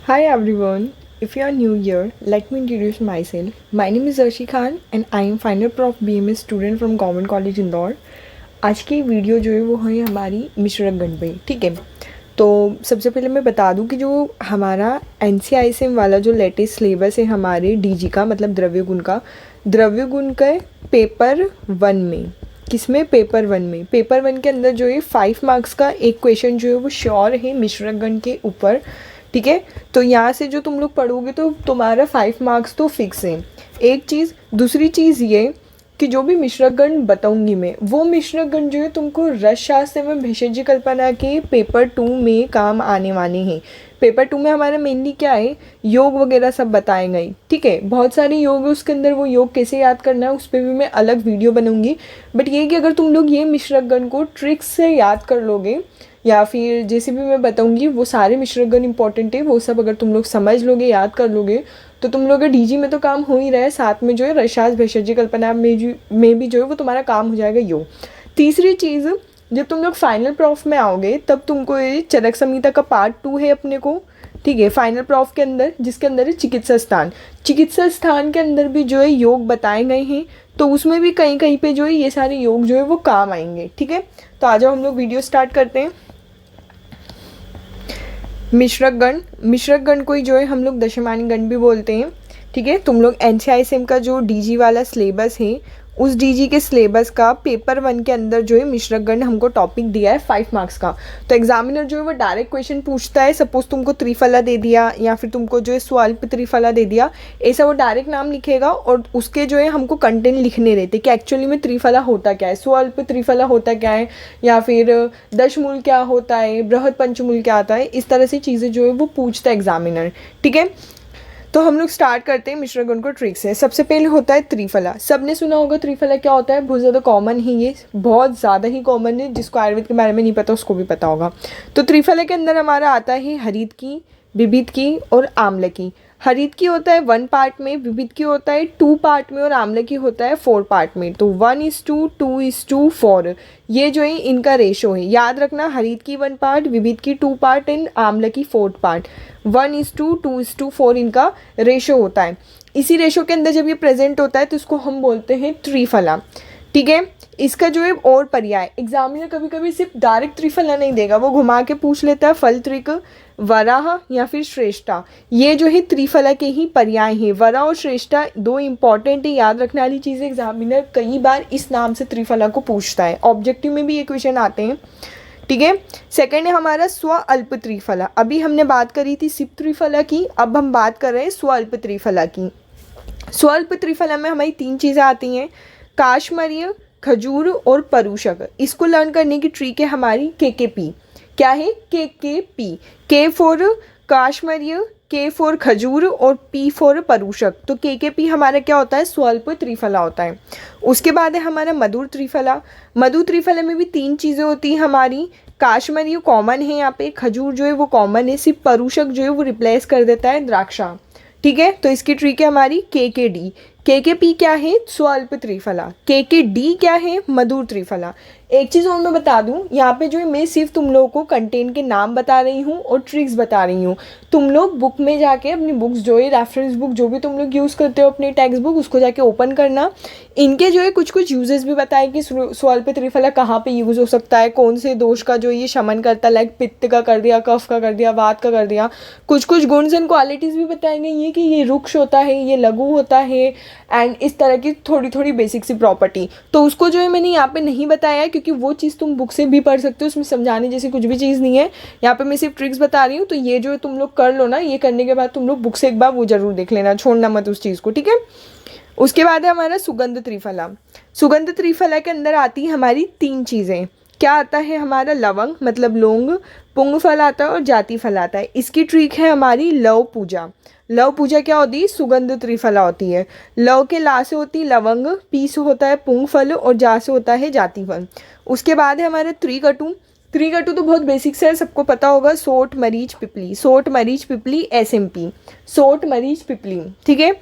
Hi everyone. If you are new here, let me introduce myself. My name is Arshi Khan and I am final prof BMS student from Government College Indore. आज की video जो है वो है हमारी मिश्रक गण पे, ठीक है। तो सबसे पहले मैं बता दूं कि जो हमारा NCISM वाला जो लेटेस्ट सिलेबस है हमारे DG का मतलब द्रव्य गुण का पेपर 1 में, किसमें पेपर 1 में, पेपर 1 के अंदर जो है 5 मार्क्स का एक क्वेश्चन जो है वो श्योर है मिश्रक गण के ऊपर, ठीक है। तो यहाँ से जो तुम लोग पढ़ोगे तो तुम्हारा 5 मार्क्स तो फिक्स है। एक चीज़, दूसरी चीज़ ये कि जो भी मिश्रकगण बताऊंगी मैं वो मिश्रकगण जो है तुमको रसशास्त्र एवं भेषज कल्पना के पेपर 2 में काम आने वाले हैं। पेपर 2 में हमारा मेनली क्या है, योग वगैरह सब बताए गए, ठीक है। बहुत सारे योग है उसके अंदर, वो योग कैसे याद करना है उस पर भी मैं अलग वीडियो बनाऊंगी। बट ये कि अगर तुम लोग ये मिश्रकगण को ट्रिक्स से याद कर लोगे या फिर जैसे भी मैं बताऊंगी वो सारे मिश्रकगण इंपॉर्टेंट है, वो सब अगर तुम लोग समझ लोगे, याद कर लोगे तो तुम लोग DG में तो काम हो ही रहा है, साथ में जो है रसशास्त्र भेषज कल्पना में भी जो है वो तुम्हारा काम हो जाएगा योग। तीसरी चीज़, जब तुम लोग फाइनल प्रॉफ में आओगे तब तुमको ये चरक संहिता का पार्ट 2 है अपने को, ठीक है, फाइनल प्रॉफ के अंदर, जिसके अंदर है चिकित्सा स्थान के अंदर भी जो है योग बताए गए हैं। तो उसमें भी कहीं कहीं पे जो है ये सारे योग जो है वो काम आएंगे, ठीक है। तो आ जाओ हम लोग वीडियो स्टार्ट करते हैं। मिश्रक गण को ही जो है हम लोग दशमानी गण भी बोलते हैं, ठीक है। तुम लोग NCISM का जो DG वाला सिलेबस है उस DG के सिलेबस का पेपर 1 के अंदर जो है मिश्रक गण हमको टॉपिक दिया है 5 मार्क्स का। तो एग्जामिनर जो है वो डायरेक्ट क्वेश्चन पूछता है, सपोज तुमको त्रिफला दे दिया या फिर तुमको जो है स्वल्प त्रिफला दे दिया, ऐसा वो डायरेक्ट नाम लिखेगा और उसके जो है हमको कंटेंट लिखने रहते कि एक्चुअली में त्रिफला होता क्या है, स्वल्प त्रिफला होता क्या है, या फिर दशमूल क्या होता है, बृहद पंचमूल क्या आता है, इस तरह से चीज़ें जो है वो पूछता है एग्जामिनर, ठीक है। तो हम लोग स्टार्ट करते हैं मिश्रकगण को ट्रिक से। सबसे पहले होता है त्रिफला। सबने सुना होगा त्रिफला क्या होता है, बहुत ज़्यादा कॉमन है, ये बहुत ज़्यादा ही कॉमन है, जिसको आयुर्वेद के बारे में नहीं पता उसको भी पता होगा। तो त्रिफला के अंदर हमारा आता है हरित की, विविध की और आम्ल की। हरित की होता है 1 पार्ट में, विविध की होता है 2 पार्ट में और आम्ल की होता है 4 पार्ट में। तो 1:2:4 ये जो है इनका रेशो है, याद रखना। हरित की 1 पार्ट, विविध की 2 पार्ट एंड आम्ल की 4 पार्ट, 1:2:4 इनका रेशो होता है। इसी रेशो के अंदर जब ये प्रेजेंट होता है तो इसको हम बोलते हैं त्रिफला, ठीक है। इसका जो है और पर्याय, एग्जामिनर कभी कभी सिर्फ डायरेक्ट त्रिफला नहीं देगा, वो घुमा के पूछ लेता है फल त्रिक, वराह या फिर श्रेष्ठा। ये जो है त्रिफला के ही पर्याय हैं। वराह और श्रेष्ठा 2 इंपॉर्टेंट है, याद रखने वाली चीज़ है। एग्जामिनर कई बार इस नाम से त्रिफला को पूछता है, ऑब्जेक्टिव में भी ये क्वेश्चन आते हैं, ठीक है। सेकंड है हमारा स्व अल्प त्रिफला। अभी हमने बात करी थी सिप त्रिफला की, अब हम बात कर रहे हैं स्वल्प त्रिफला की। स्वल्प त्रिफला में हमारी 3 चीज़ें आती हैं, काश्मरीय, खजूर और परूषक। इसको लर्न करने की ट्रिक है हमारी KKP। क्या है, KKP। K फॉर काश्मरीय, K फॉर खजूर और P फॉर परूषक। तो KKP हमारा क्या होता है, स्वल्प त्रिफला होता है। उसके बाद है हमारा मधुर त्रिफला। मधुर त्रिफला में भी 3 चीज़ें होती हैं हमारी, काश्मरीय कॉमन है यहाँ पे, खजूर जो है वो कॉमन है, सिर्फ परूषक जो है वो रिप्लेस कर देता है द्राक्षा, ठीक है। तो इसकी ट्रिक है हमारी KKD। KKP क्या है, स्वल्प त्रिफला। KKD क्या है, मधुर त्रिफला। एक चीज़ और मैं बता दूं, यहाँ पे जो है मैं सिर्फ तुम लोगों को कंटेंट के नाम बता रही हूँ और ट्रिक्स बता रही हूँ। तुम लोग बुक में जाके अपनी बुक्स जो है, रेफरेंस बुक जो भी तुम लोग यूज़ करते हो अपनी टेक्स्ट बुक, उसको जाके ओपन करना। इनके जो है कुछ कुछ यूजेस भी बताए कि स्वल्प त्रिफला कहाँ पे यूज़ हो सकता है, कौन से दोष का जो ये शमन करता है, लाइक पित्त का कर दिया, कफ का कर दिया, वात का कर दिया। कुछ कुछ गुण्स एंड क्वालिटीज़ भी बताई गई हैं कि ये रुक्ष होता है, ये लघु होता है, एंड इस तरह की थोड़ी थोड़ी बेसिक सी प्रॉपर्टी। तो उसको जो है मैंने यहाँ पे नहीं बताया है, क्योंकि वो चीज़ तुम बुक से भी पढ़ सकते हो, उसमें समझाने जैसी कुछ भी चीज़ नहीं है। यहाँ पे मैं सिर्फ ट्रिक्स बता रही हूँ। तो ये जो है तुम लोग कर लो ना, ये करने के बाद तुम लोग बुक से एक बार वो जरूर देख लेना, छोड़ना मत उस चीज़ को, ठीक है। उसके बाद है हमारा सुगंध त्रिफला। सुगंध त्रिफला के अंदर आती है हमारी 3 चीज़ें। क्या आता है हमारा, लवंग मतलब लौंग, पुंग फल आता है और जाति फल आता है। इसकी ट्रिक है हमारी लव पूजा। लव पूजा क्या होती है, सुगंध त्रिफला होती है। लव के ला से होती है लवंग, पी से होता है पुंग फल और जा से होता है जाति फल। उसके बाद है हमारे त्रिकटु। त्रिकटु तो बहुत बेसिक से है, सबको पता होगा, सोट मरीच पिपली, सोट मरीच पिपली SMP, सोट मरीच पिपली, ठीक है।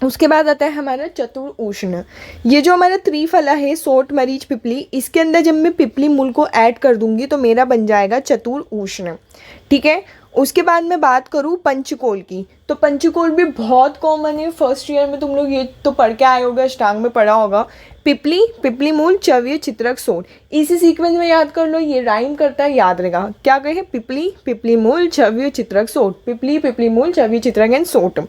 उसके बाद आता है हमारा चतुर उष्ण। ये जो हमारा त्रिफला है सोट मरीच पिपली, इसके अंदर जब मैं पिपली मूल को ऐड कर दूंगी तो मेरा बन जाएगा चतुर उष्ण, ठीक है। उसके बाद मैं बात करूँ पंचकोल की, तो पंचकोल भी बहुत कॉमन है, फर्स्ट ईयर में तुम लोग ये तो पढ़ के आए होगे, अष्टांग में पढ़ा होगा। पिपली, पिपली मूल, चव्य, चित्रक, सोट, इसी सीक्वेंस में याद कर लो, ये राइम करता है, याद रहेगा। क्या कहे? पिपली, पिपली मूल, चव्य, चित्रक, सोट, पिपली, पिपली मूल, चव्य, चित्रक एंड सोट।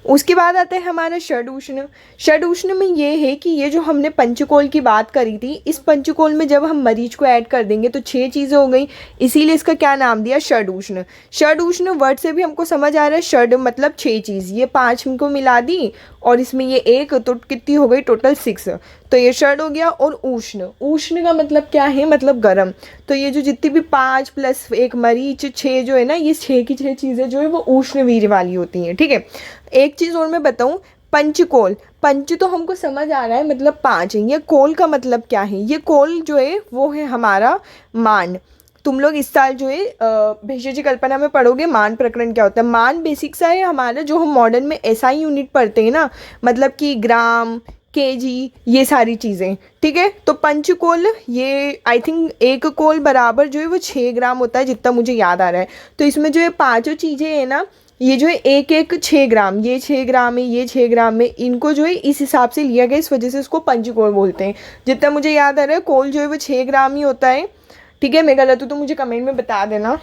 उसके बाद आता है हमारा षड-उष्ण। षड-उष्ण में ये है कि ये जो हमने पंचकोल की बात करी थी, इस पंचकोल में जब हम मरीच को ऐड कर देंगे तो 6 चीज़ें हो गई, इसीलिए इसका क्या नाम दिया? षड-उष्ण। षड-उष्ण वर्ड से भी हमको समझ आ रहा है, षड मतलब 6 चीज़, ये 5 को मिला दी और इसमें ये 1, तो कितनी हो गई टोटल 6, तो ये षड हो गया। और उष्ण, उष्ण का मतलब क्या है? मतलब गर्म। तो ये जो जितनी भी 5 + 1 मरीच 6 जो है ना, ये 6 की 6 चीज़ें जो है वो उष्ण वीर्य वाली होती हैं। ठीक है, एक चीज़ और मैं बताऊँ, पंचकोल, पंच तो हमको समझ आ रहा है मतलब 5 है, ये कोल का मतलब क्या है? ये कोल जो है वो है हमारा मान। तुम लोग इस साल जो है भेषज कल्पना में पढ़ोगे मान प्रकरण क्या होता है। मान बेसिक सा है हमारा, जो हम मॉडर्न में एसआई यूनिट पढ़ते हैं ना, मतलब कि ग्राम, केजी, ये सारी चीज़ें। ठीक है, तो पंचकोल ये आई थिंक 1 कोल बराबर जो है वो 6 ग्राम होता है, जितना मुझे याद आ रहा है। तो इसमें जो है 5 चीज़ें हैं ना, ये जो है एक एक 6 ग्राम, ये 6 ग्राम है, ये 6 ग्राम है, इनको जो है इस हिसाब से लिया गया, इस वजह से इसको पंचकोल बोलते हैं। जितना मुझे याद आ रहा है कोल जो है वो 6 ग्राम ही होता है। ठीक है, मैं गलत हूँ तो मुझे कमेंट में बता देना।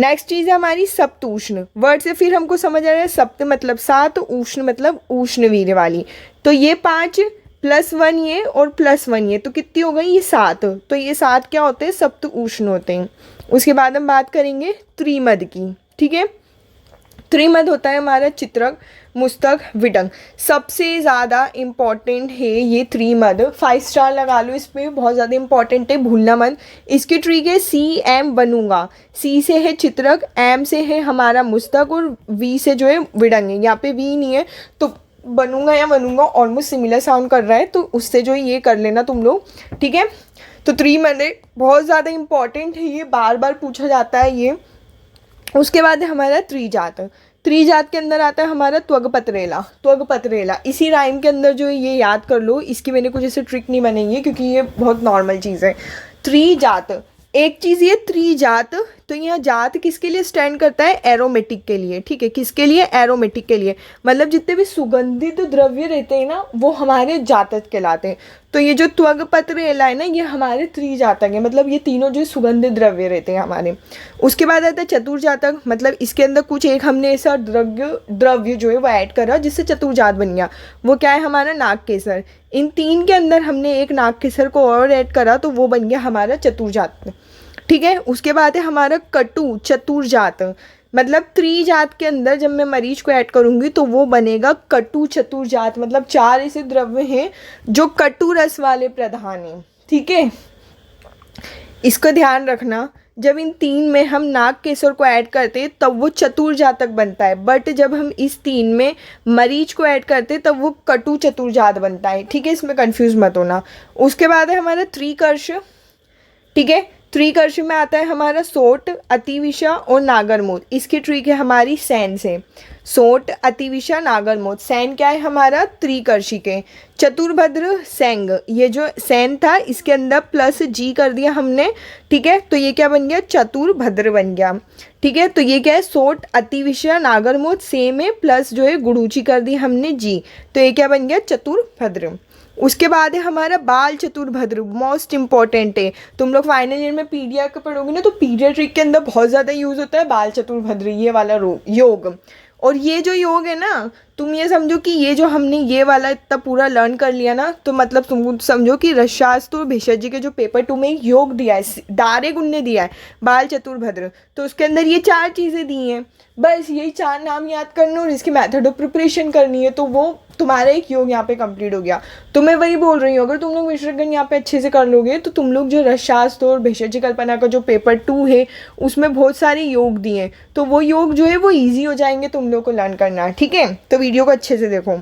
नेक्स्ट चीज़ है हमारी सप्त उष्ण। वर्ड से फिर हमको समझ आ रहा है, सप्त मतलब 7, उष्ण मतलब उष्ण वीर्य वाली। तो ये 5 + 1 ये और +1 ये, तो कितनी हो गई? ये 7। तो ये 7 क्या होते हैं? सप्त उष्ण होते हैं। उसके बाद हम बात करेंगे त्रिमद की। ठीक है, त्रिमद होता है हमारा चित्रक, मुस्तक, विडंग। सबसे ज़्यादा इम्पॉर्टेंट है ये त्रिमद, 5 स्टार लगा लो इस पर, बहुत ज़्यादा इंपॉर्टेंट है, भूलना मत। इसकी ट्रिक है CM बनूंगा। C से है चित्रक, M से है हमारा मुस्तक और V से जो है विडंग है। यहाँ पे V नहीं है तो बनूंगा या बनूंगा ऑलमोस्ट सिमिलर साउंड कर रहा है, तो उससे जो ये कर लेना तुम लोग। ठीक है, तो त्रिमद बहुत ज़्यादा इंपॉर्टेंट है, ये बार बार पूछा जाता है ये। उसके बाद है हमारा त्रिजात। त्रिजात के अंदर आता है हमारा त्वगपत्रेला। त्वगपत्रेला इसी राइम के अंदर जो है ये याद कर लो, इसकी मैंने कुछ ऐसे ट्रिक नहीं बनाई है क्योंकि ये बहुत नॉर्मल चीज़ है। त्रिजात, एक चीज़ ये त्रिजात, तो यहाँ जात किसके लिए स्टैंड करता है? एरोमेटिक के लिए। ठीक है, किसके लिए? एरोमेटिक के लिए, मतलब जितने भी सुगंधित द्रव्य रहते हैं ना वो हमारे जातक कहलाते हैं। तो ये जो त्वगपत्रेला है ना, ये हमारे त्रिजातक है, मतलब ये तीनों जो सुगंधित द्रव्य रहते हैं हमारे। उसके बाद आता है चतुर्जातक, मतलब इसके अंदर कुछ एक हमने ऐसा द्रव्य जो है वो ऐड करा जिससे चतुर्जात बन गया। वो क्या है? हमारा नागकेसर। इन 3 के अंदर हमने एक नागकेसर को और ऐड करा तो वो बन गया हमारा चतुर्जात। ठीक है, उसके बाद है हमारा कटु चतुर्जात, मतलब त्रिजात के अंदर जब मैं मरीच को ऐड करूंगी तो वो बनेगा कटु चतुर्जात, मतलब 4 ऐसे द्रव्य हैं जो कटु रस वाले प्रधान हैं। ठीक है, इसको ध्यान रखना, जब इन 3 में हम नागकेसर को ऐड करते हैं तब वो चतुर्जातक बनता है, बट जब हम इस 3 में मरीच को ऐड करते हैं तब वो कटु चतुर्जात बनता है। ठीक है, इसमें कंफ्यूज मत होना। उसके बाद है हमारा त्रिकर्ष। ठीक है, त्रिकर्ष में आता है हमारा सोट, अतिविषा और नागरमोद। इसकी ट्रिक है हमारी सैन से। सोट, अतिविषा, नागरमोद, सैन क्या है हमारा? त्रिकर्षी के। चतुर्भद्र, सेंग, ये जो सैन था इसके अंदर +G कर दिया हमने। ठीक है, तो ये क्या बन गया? चतुर्भद्र बन गया। ठीक है, तो ये क्या है? सोट, अतिविषा, नागरमोद सेम है, प्लस जो है गुड़ूची कर दी हमने G, तो ये क्या बन गया? चतुर्भद्र। उसके बाद है हमारा बाल चतुर्भद्र, मोस्ट इंपॉर्टेंट है। तुम लोग फाइनल ईयर में पीडिया का पढ़ोगे ना, तो पीडियाट्रिक के अंदर बहुत ज़्यादा यूज़ होता है बाल चतुर्भद्र, ये वाला योग। और ये जो योग है ना, तुम ये समझो कि ये जो हमने ये वाला इतना पूरा लर्न कर लिया ना, तो मतलब तुम समझो कि रसशास्त्र और भेषज जी के जो पेपर 2 में योग दिया है, डायरेक्ट उनने दिया है बाल चतुर्भद्र, तो उसके अंदर ये 4 चीज़ें दी हैं। बस यही 4 नाम याद करना और इसकी मेथड ऑफ प्रिपरेशन करनी है, तो वो तुम्हारा एक योग यहाँ पे कंप्लीट हो गया। तो मैं वही बोल रही हूँ, अगर तुम लोग मिश्रगण यहाँ पे अच्छे से कर लोगे तो तुम लोग जो रसशास्त्र और भेषज कल्पना का जो पेपर 2 है उसमें बहुत सारे योग दिए, तो वो योग जो है वो ईजी हो जाएंगे तुम लोग को लर्न करना। ठीक है, तो वीडियो को अच्छे से देखो।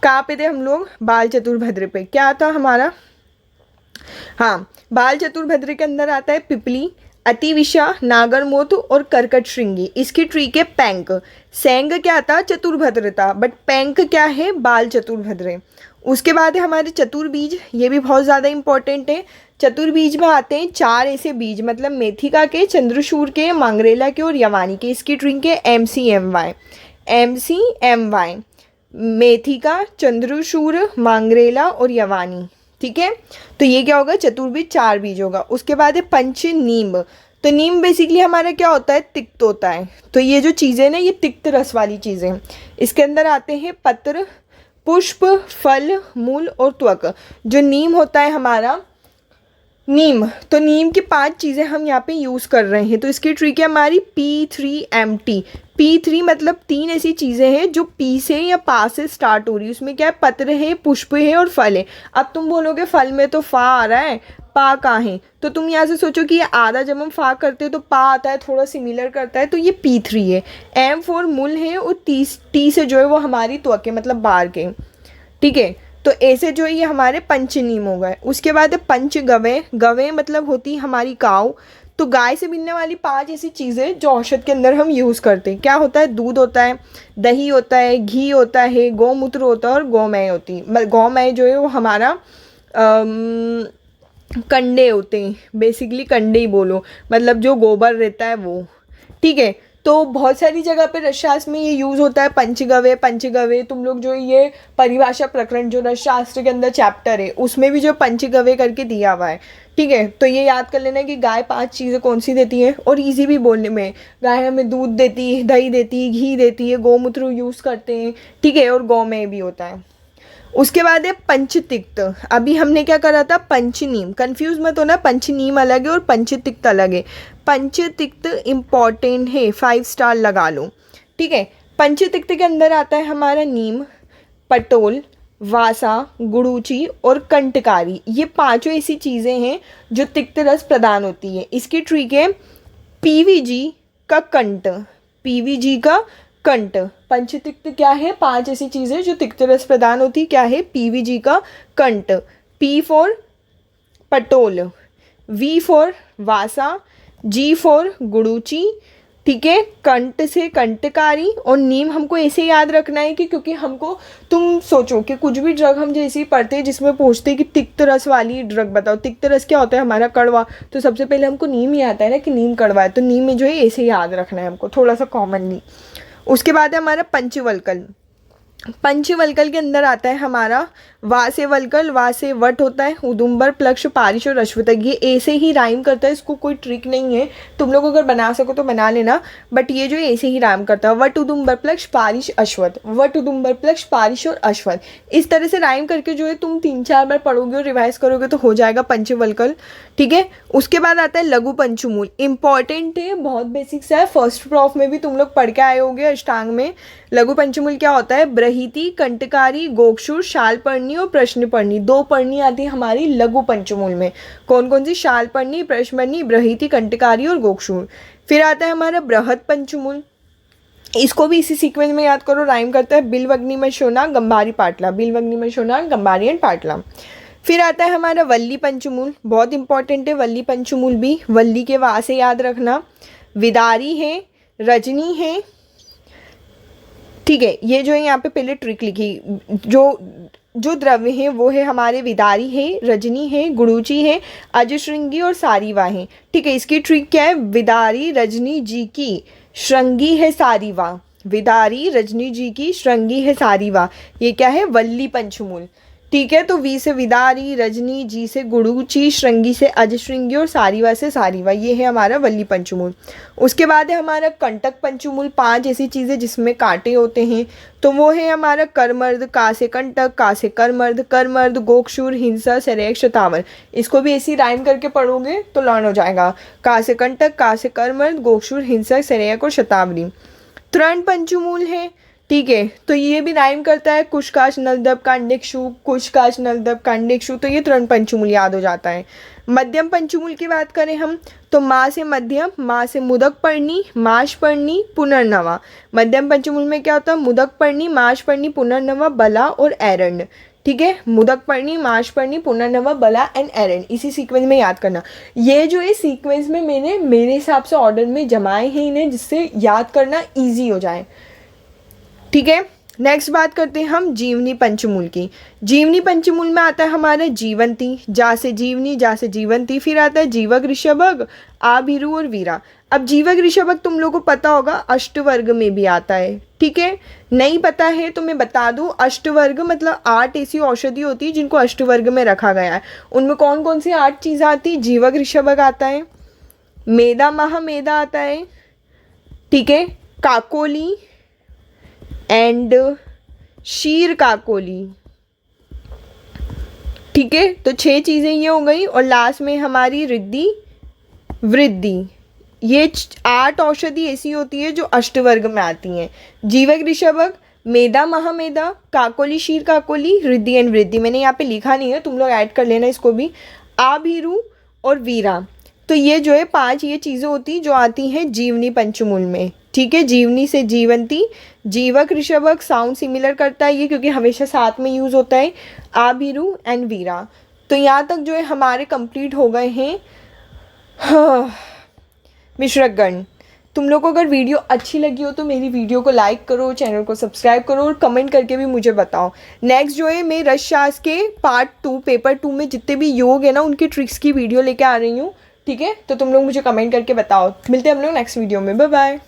कहाँ पे थे हम लोग? बाल चतुर्भद्र पे। क्या था हमारा? हाँ, बाल चतुर्भद्र के अंदर आता है पिपली, अतिविषा, नागरमोद और कर्कट श्रृंगी। इसकी ट्रिक है पैंक। सेंग क्या था? चतुर्भद्र था, बट पैंक क्या है? बाल चतुर्भद्र। उसके बाद है हमारे चतुर्बीज, ये भी बहुत ज़्यादा इंपॉर्टेंट है। चतुर्बीज में आते हैं 4 ऐसे बीज, मतलब मेथिका के, चंद्रशूर के, मांगरेला के और यवानी के। इसकी ट्रिक है MCMY, MCMY, मेथिका, चंद्रशूर, मांगरेला और यवानी। ठीक है, तो ये क्या होगा, चतुर्बीज 4 बीज होगा। उसके बाद है पंच नीम। तो नीम बेसिकली हमारा क्या होता है, तिक्त होता है। तो ये जो चीज़ें ना, ये तिक्त रस वाली चीज़ें, इसके अंदर आते हैं पत्र, पुष्प, फल, मूल और त्वक। जो नीम होता है हमारा, नीम, तो नीम की 5 चीज़ें हम यहाँ पे यूज़ कर रहे हैं। तो इसकी ट्रिक है हमारी P3MT। P3 मतलब 3 ऐसी चीज़ें हैं जो P से या पा से स्टार्ट हो रही है। उसमें क्या है, पत्र है, पुष्प है और फल है। अब तुम बोलोगे फल में तो फा आ रहा है, पा कहाँ है, तो तुम यहाँ से सोचो कि ये आधा जब हम फा करते हैं तो पा आता है, थोड़ा सिमिलर करता है, तो ये P3 है। M फॉर मूल है और टी से जो है वो हमारी त्वक है, मतलब बार के। ठीक है, तो ऐसे जो है ये हमारे पंचनीम हो गए। उसके बाद है पंचगव्य। गव्य मतलब होती है हमारी काव। तो गाय से मिलने वाली 5 ऐसी चीज़ें जो औषध के अंदर हम यूज़ करते हैं। क्या होता है, दूध होता है, दही होता है, घी होता है, गौमूत्र होता है और गौमय होती है। गौमय जो है वो हमारा कंडे होते हैं, बेसिकली कंडे ही बोलो, मतलब जो गोबर रहता है वो। ठीक है, तो बहुत सारी जगह पे रसशास्त्र में ये यूज़ होता है पंचगव्य। पंचगव्य तुम लोग जो ये परिभाषा प्रकरण जो रसशास्त्र के अंदर चैप्टर है उसमें भी जो पंचगव्य करके दिया हुआ है। ठीक है, तो ये याद कर लेना कि गाय 5 चीज़ें कौन सी देती है, और इजी भी बोलने में, गाय हमें दूध देती है, दही देती है, घी देती है, गौमूत्र यूज़ करते हैं। ठीक है, और गौमय भी होता है। उसके बाद है पंचतिक्त। अभी हमने क्या करा था, पंचनीम, कंफ्यूज मत होना, पंचनीम अलग है और पंचतिक्त अलग है। पंचतिक्त इम्पॉर्टेंट है, 5 स्टार लगा लो। ठीक है, पंचतिक्त के अंदर आता है हमारा नीम, पटोल, वासा, गुड़ूची और कंटकारी। ये 5 ऐसी चीज़ें हैं जो तिक्त रस प्रदान होती है। इसकी ट्रिक है PVG का कंट, PVG का कंट। पंचतिक्त क्या है, 5 ऐसी चीज़ें जो तिक्त रस प्रदान होती, क्या है, PVG का कंट। P फॉर पटोल, V फॉर वासा, G फॉर गुड़ूची। ठीक है, कंट से कंटकारी। और नीम हमको ऐसे याद रखना है कि क्योंकि हमको, तुम सोचो कि कुछ भी ड्रग हम जैसे ही पढ़ते हैं जिसमें पूछते हैं कि तिक्त रस वाली ड्रग बताओ, तिक्त रस क्या होता है हमारा, कड़वा, तो सबसे पहले हमको नीम ही आता है ना कि नीम कड़वा है। तो नीम में जो है ऐसे याद रखना है हमको, थोड़ा सा कॉमनली। उसके बाद है हमारा पंचवल्कल। पंचवल्कल के अंदर आता है हमारा वा से वल्कल, वा से वट होता है, उदुम्बर, प्लक्ष, पारिश और अश्वतक। ये ऐसे ही राइम करता है, इसको कोई ट्रिक नहीं है, तुम लोग अगर बना सको तो बना लेना, बट ये जो है ऐसे ही राइम करता है, वट, उदुम्बर, प्लक्ष, पारिश, अश्वत, वट, उदुम्बर, प्लक्ष, पारिश और अश्वत। इस तरह से राइम करके जो है तुम 3-4 बार पढ़ोगे और रिवाइज करोगे तो हो जाएगा पंचवल्कल। ठीक है, उसके बाद आता है लघु पंचमूल। इंपॉर्टेंट है, बहुत बेसिक सा है, फर्स्ट प्रॉफ में भी तुम लोग पढ़ के आए होगे अष्टांग में। लघु पंचमूल क्या होता है, ब्रहीति, कंटकारी, गोक्षुर, शाल पर्णी और प्रश्न पर्णी। 2 पर्णी आती है हमारी लघु पंचमूल में। कौन कौन सी, शाल पर्णी, प्रश्न पर्णी, ब्रहीति, कंटकारी और गोक्षुर। फिर आता है हमारा बृहद पंचमूल। इसको भी इसी सीक्वेंस में याद करो, राइम करता है बिल्वग्नि में शोना, गंबारी पाटला, बिल्वग्नि में शोना, गंबारी एंड पाटला। फिर आता है हमारा वल्ली पंचमूल, बहुत इंपॉर्टेंट है वल्ली पंचमूल भी। वल्ली के वहाँ से याद रखना, विदारी है, रजनी है। ठीक है, ये जो है यहाँ पे पहले ट्रिक लिखी, जो द्रव्य हैं वो है हमारे विदारी है, रजनी है, गुड़ूची है, अजश्रृंगी और सारीवा है। ठीक है, इसकी ट्रिक क्या है, विदारी रजनी जी की श्रृंगी है सारीवा, विदारी रजनी जी की श्रृंगी है सारीवा। ये क्या है, वल्ली पंचमूल। ठीक है, तो वी से विदारी, रजनी, जी से गुड़ूची, श्रृंगी से अजश्रृंगी और सारीवा से सारीवा। ये है हमारा वल्ली पंचमूल। उसके बाद है हमारा कंटक पंचमूल। 5 ऐसी चीज़ें जिसमें कांटे होते हैं, तो वो है हमारा करमर्द, का से कंटक, का से करमर्द, करमर्द, गोक्षुर, हिंसा, सरेख, शतावर। इसको भी ऐसी राइम करके पढ़ोगे तो लर्न हो जाएगा, का से कंटक, का से करमर्द, गोक्षुर, हिंसा, सरेख और शतावरी। तृण पंचमूल है। ठीक है, तो ये भी राइम करता है, कुशकाश, नलदब, कांडिक्षु, कुशकाश, नलदब, कांडिक्षु। तो ये तृण पंचमूल याद हो जाता है। मध्यम पंचमूल की बात करें हम, तो माँ से मध्यम, माँ से मुदक पर्णी, माश पर्णी, पुनर्नवा। मध्यम पंचमूल में क्या होता है, मुदक पर्णी, माश पर्णी, पुनर्नवा, बला और एरंड। ठीक है, मुदक पर्णी, माश पर्णी, पुनर्नवा, बला एंड एरंड, इसी सीक्वेंस में याद करना। ये जो है सीक्वेंस में मैंने मेरे हिसाब से ऑर्डर में जमाए हैं इन्हें, जिससे याद करना ईजी हो जाए। ठीक है, नेक्स्ट बात करते हैं हम जीवनी पंचमूल की। जीवनी पंचमूल में आता है हमारा जीवंती, जा से जीवनी, जा से जीवंती, फिर आता है जीवक, ऋषभक, आभिरू और वीरा। अब जीवक ऋषभक तुम लोगों को पता होगा अष्टवर्ग में भी आता है, ठीक है। नहीं पता है तो मैं बता दूं, अष्टवर्ग मतलब 8 ऐसी औषधि होती है जिनको अष्टवर्ग में रखा गया है। उनमें कौन कौन सी 8 चीज़ें आती है? जीवक ऋषभक आता है, मेदा महामेदा आता है, ठीक है, काकोली एंड शीर काकोली, ठीक है। तो 6 चीज़ें ये हो गई और लास्ट में हमारी रिद्धि वृद्धि। ये 8 औषधि ऐसी होती है जो अष्टवर्ग में आती हैं। जीवक ऋषभक, मेदा महामेदा, काकोली शीर काकोली, रिद्धि एंड वृद्धि। मैंने यहाँ पे लिखा नहीं है, तुम लोग ऐड कर लेना इसको भी, आभिरू और वीरा। तो ये जो है 5 ये चीज़ें होती जो आती हैं जीवनी पंचमूल में, ठीक है। जीवनी से जीवंती, जीवक ऋषभक साउंड सिमिलर करता है ये क्योंकि हमेशा साथ में यूज़ होता है, आभिरू एंड वीरा। तो यहाँ तक जो है हमारे कंप्लीट हो गए हैं मिश्रक गण। तुम लोग को अगर वीडियो अच्छी लगी हो तो मेरी वीडियो को लाइक करो, चैनल को सब्सक्राइब करो और कमेंट करके भी मुझे बताओ। नेक्स्ट जो है मैं रसशास्त्र के पार्ट 2 पेपर 2 में जितने भी योग है ना उनकी ट्रिक्स की वीडियो लेके आ रही हूँ, ठीक है। तो तुम लोग मुझे कमेंट करके बताओ। मिलते हैं हम लोग नेक्स्ट वीडियो में, बाय बाय।